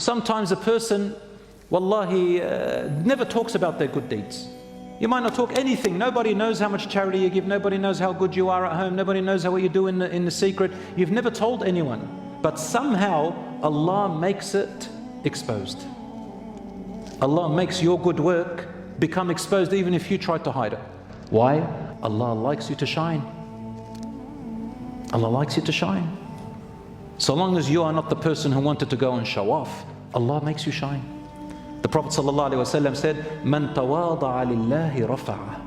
Sometimes a person, wallahi, never talks about their good deeds. You might not talk anything. Nobody knows how much charity you give. Nobody knows how good you are at home. Nobody knows what you do in the secret. You've never told anyone. But somehow Allah makes it exposed. Allah makes your good work become exposed even if you try to hide it. Why? Allah likes you to shine. Allah likes you to shine. So long as you are not the person who wanted to go and show off, Allah makes you shine. The Prophet ﷺ said, "Man tawada'a lillahi rafa'ah."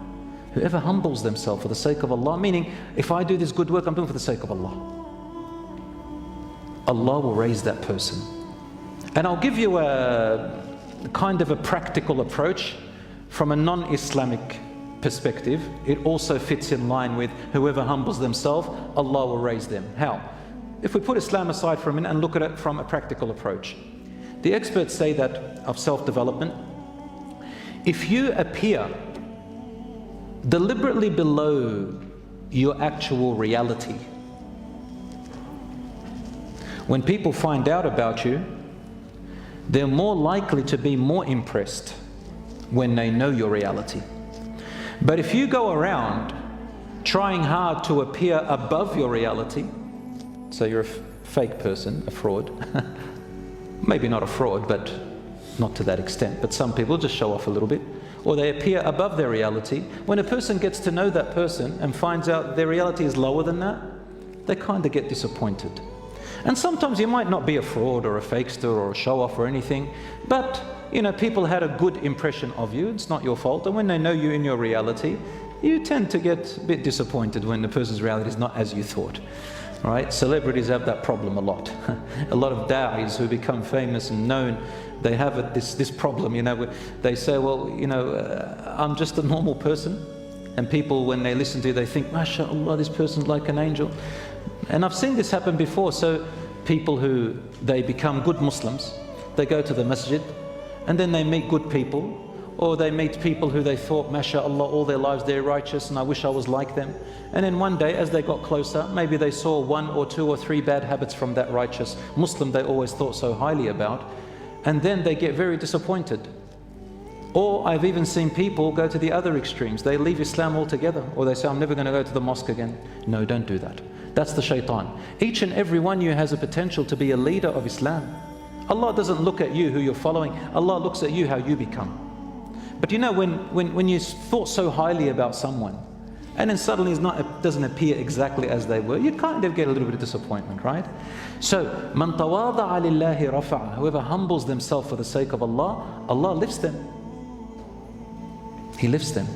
Whoever humbles themselves for the sake of Allah, meaning if I do this good work, I'm doing it for the sake of Allah. Allah will raise that person. And I'll give you a kind of a practical approach from a non-Islamic perspective. It also fits in line with whoever humbles themselves, Allah will raise them. How? If we put Islam aside for a minute and look at it from a practical approach. The experts say that of self-development, if you appear deliberately below your actual reality, when people find out about you, they're more likely to be more impressed when they know your reality. But if you go around trying hard to appear above your reality, so you're a fake person, a fraud, maybe not a fraud, but not to that extent, but some people just show off a little bit, or they appear above their reality. When a person gets to know that person and finds out their reality is lower than that, they kind of get disappointed. And sometimes you might not be a fraud or a fakester or a show-off or anything, but people had a good impression of you. It's not your fault. And when they know you in your reality, you tend to get a bit disappointed when the person's reality is not as you thought. Right? Celebrities have that problem a lot. A lot of da'is who become famous and known, they have this problem. They say, well, I'm just a normal person. And people, when they listen to you, they think, MashaAllah, this person's like an angel. And I've seen this happen before. So people who, they become good Muslims, they go to the masjid, and then they meet good people, or they meet people who they thought, MashaAllah, all their lives they're righteous and I wish I was like them. And then one day, as they got closer, maybe they saw 1 or 2 or 3 bad habits from that righteous Muslim they always thought so highly about, and then they get very disappointed. Or I've even seen people go to the other extremes. They leave Islam altogether, or they say, I'm never going to go to the mosque again. No, don't do that. That's the shaitan. Each and every one of you has a potential to be a leader of Islam. Allah doesn't look at you who you're following. Allah looks at you how you become. But when you thought so highly about someone, and then suddenly it doesn't appear exactly as they were, you kind of get a little bit of disappointment, right? So, man tawada'a lillahi rafa'a. Whoever humbles themselves for the sake of Allah, Allah lifts them. He lifts them.